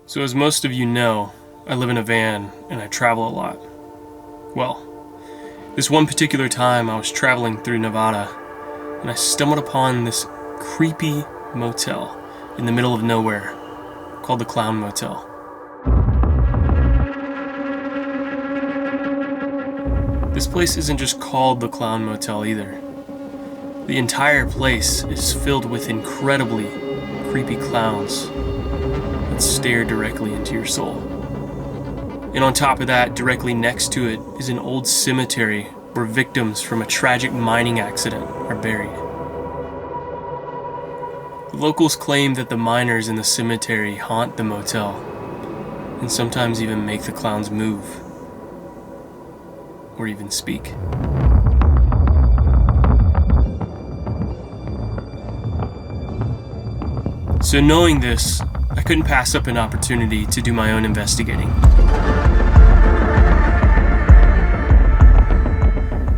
So as most of you know, I live in a van and I travel a lot. Well, this one particular time I was traveling through Nevada and I stumbled upon this creepy motel in the middle of nowhere called the Clown Motel. This place isn't just called the Clown Motel either. The entire place is filled with incredibly creepy clowns that stare directly into your soul. And on top of that, directly next to it is an old cemetery where victims from a tragic mining accident are buried. The locals claim that the miners in the cemetery haunt the motel and sometimes even make the clowns move or even speak. So knowing this, I couldn't pass up an opportunity to do my own investigating.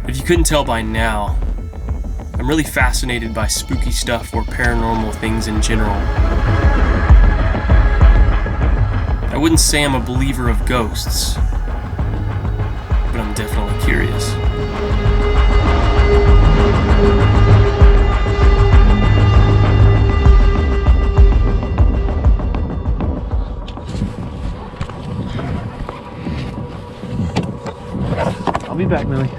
If you couldn't tell by now, I'm really fascinated by spooky stuff or paranormal things in general. I wouldn't say I'm a believer of ghosts, but I'm definitely curious. I'll be back, Millie.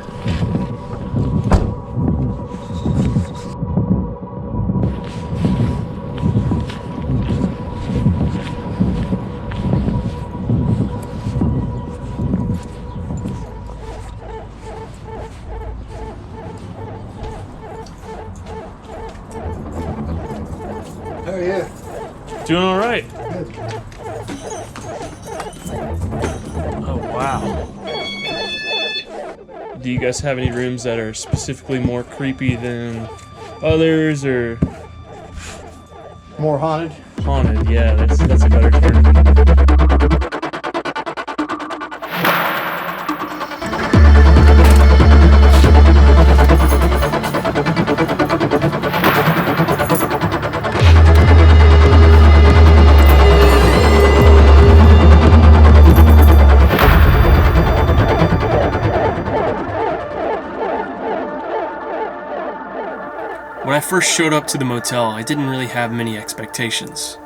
How are you? Doing all right. Good. Oh, wow. Do you guys have any rooms that are specifically more creepy than others, or More haunted? haunted? Yeah, that's a better term. When I first showed up to the motel, I didn't really have many expectations.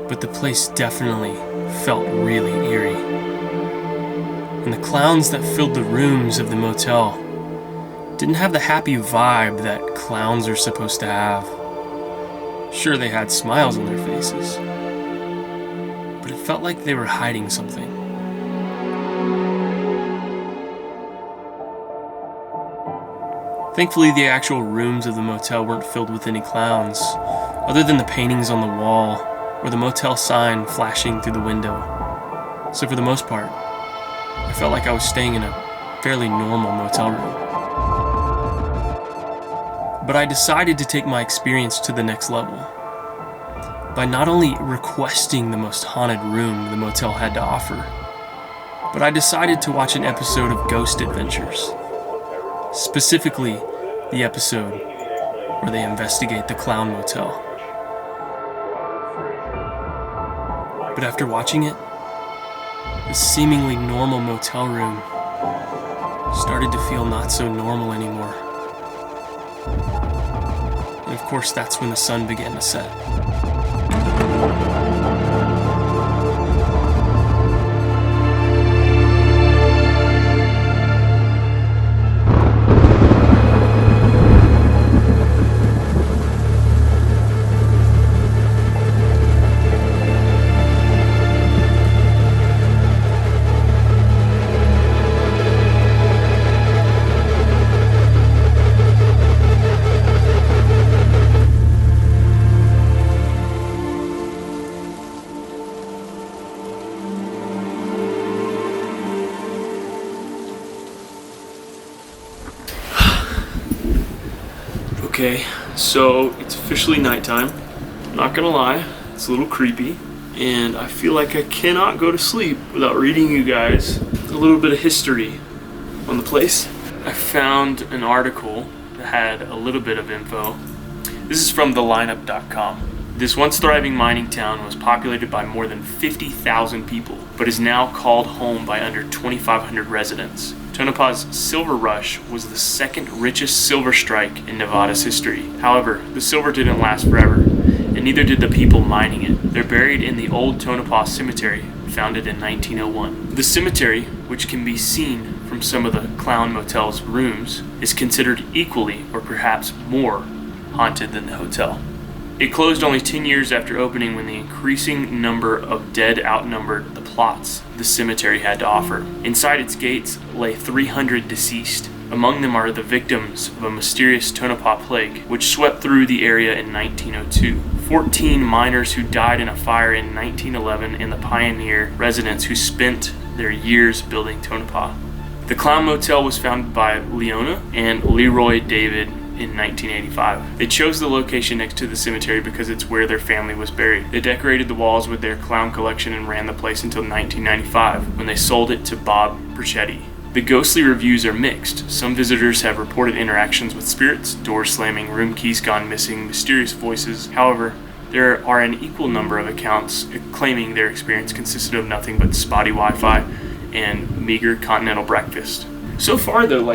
But the place definitely felt really eerie. And the clowns that filled the rooms of the motel didn't have the happy vibe that clowns are supposed to have. Sure, they had smiles on their faces, but it felt like they were hiding something. Thankfully, the actual rooms of the motel weren't filled with any clowns, other than the paintings on the wall or the motel sign flashing through the window. So for the most part, I felt like I was staying in a fairly normal motel room. But I decided to take my experience to the next level by not only requesting the most haunted room the motel had to offer, but I decided to watch an episode of Ghost Adventures. Specifically, the episode where they investigate the Clown Motel. But after watching it, the seemingly normal motel room started to feel not so normal anymore. And of course, that's when the sun began to set. Okay, so it's officially nighttime. I'm not gonna lie, it's a little creepy, and I feel like I cannot go to sleep without reading you guys a little bit of history on the place. I found an article that had a little bit of info. This is from thelineup.com. This once thriving mining town was populated by more than 50,000 people, but is now called home by under 2,500 residents. Tonopah's silver rush was the second richest silver strike in Nevada's history. However, the silver didn't last forever, and neither did the people mining it. They're buried in the old Tonopah Cemetery, founded in 1901. The cemetery, which can be seen from some of the Clown Motel's rooms, is considered equally or perhaps more haunted than the hotel. It closed only 10 years after opening when the increasing number of dead outnumbered the plots the cemetery had to offer. Inside its gates lay 300 deceased. Among them are the victims of a mysterious Tonopah plague, which swept through the area in 1902. 14 miners who died in a fire in 1911 and the pioneer residents who spent their years building Tonopah. The Clown Motel was founded by Leona and Leroy David in 1985. They chose the location next to the cemetery because it's where their family was buried. They decorated the walls with their clown collection and ran the place until 1995, when they sold it to Bob Perchetti. The ghostly reviews are mixed. Some visitors have reported interactions with spirits, doors slamming, room keys gone missing, mysterious voices. However, there are an equal number of accounts claiming their experience consisted of nothing but spotty Wi-Fi and meager continental breakfast. So far though,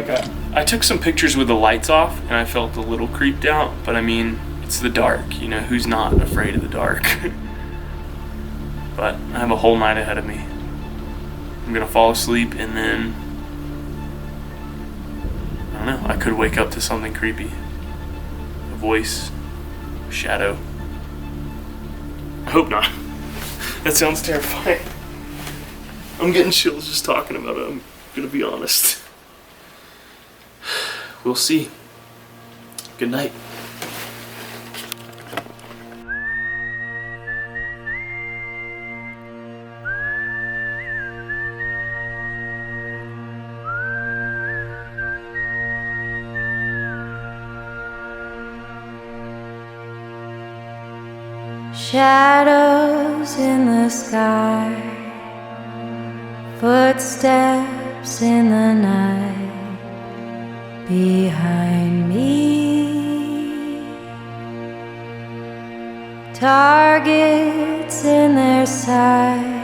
I took some pictures with the lights off and I felt a little creeped out, but I mean, it's the dark, you know, who's not afraid of the dark? But I have a whole night ahead of me. I'm gonna fall asleep and then, I don't know, I could wake up to something creepy. A voice, a shadow. I hope not. That sounds terrifying. I'm getting chills just talking about it, I'm gonna be honest. We'll see. Good night. Shadows in the sky, footsteps in the night behind me, targets in their sight,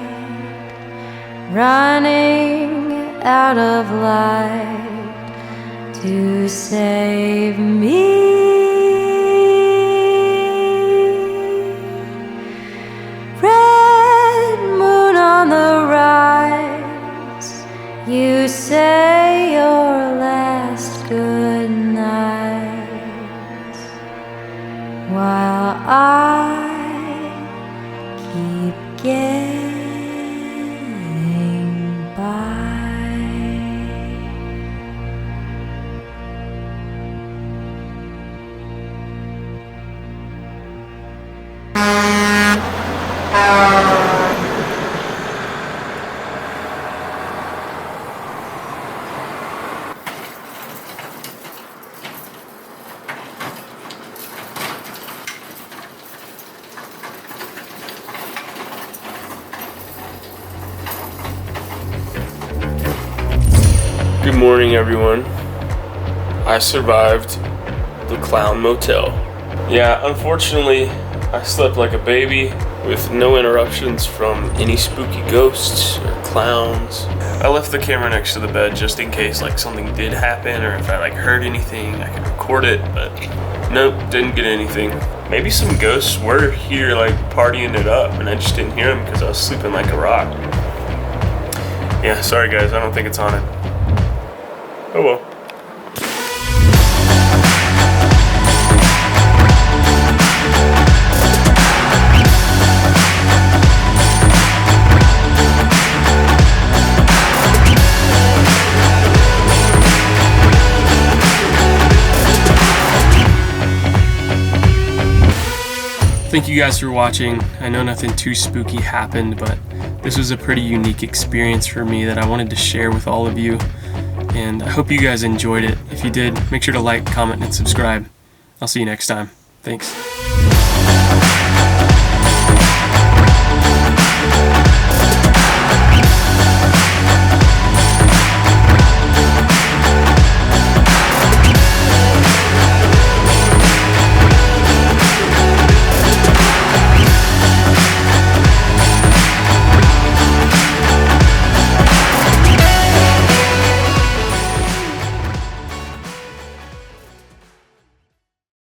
running out of light to save me. You say your last good night while I keep getting by. Good morning, everyone. I survived the Clown Motel. Yeah, unfortunately, I slept like a baby with no interruptions from any spooky ghosts or clowns. I left the camera next to the bed just in case something did happen or if I heard anything, I could record it, but nope, didn't get anything. Maybe some ghosts were here partying it up and I just didn't hear them because I was sleeping like a rock. Yeah, sorry guys, I don't think it's haunted. Oh well. Thank you guys for watching. I know nothing too spooky happened, but this was a pretty unique experience for me that I wanted to share with all of you. And I hope you guys enjoyed it. If you did, make sure to like, comment, and subscribe. I'll see you next time. Thanks.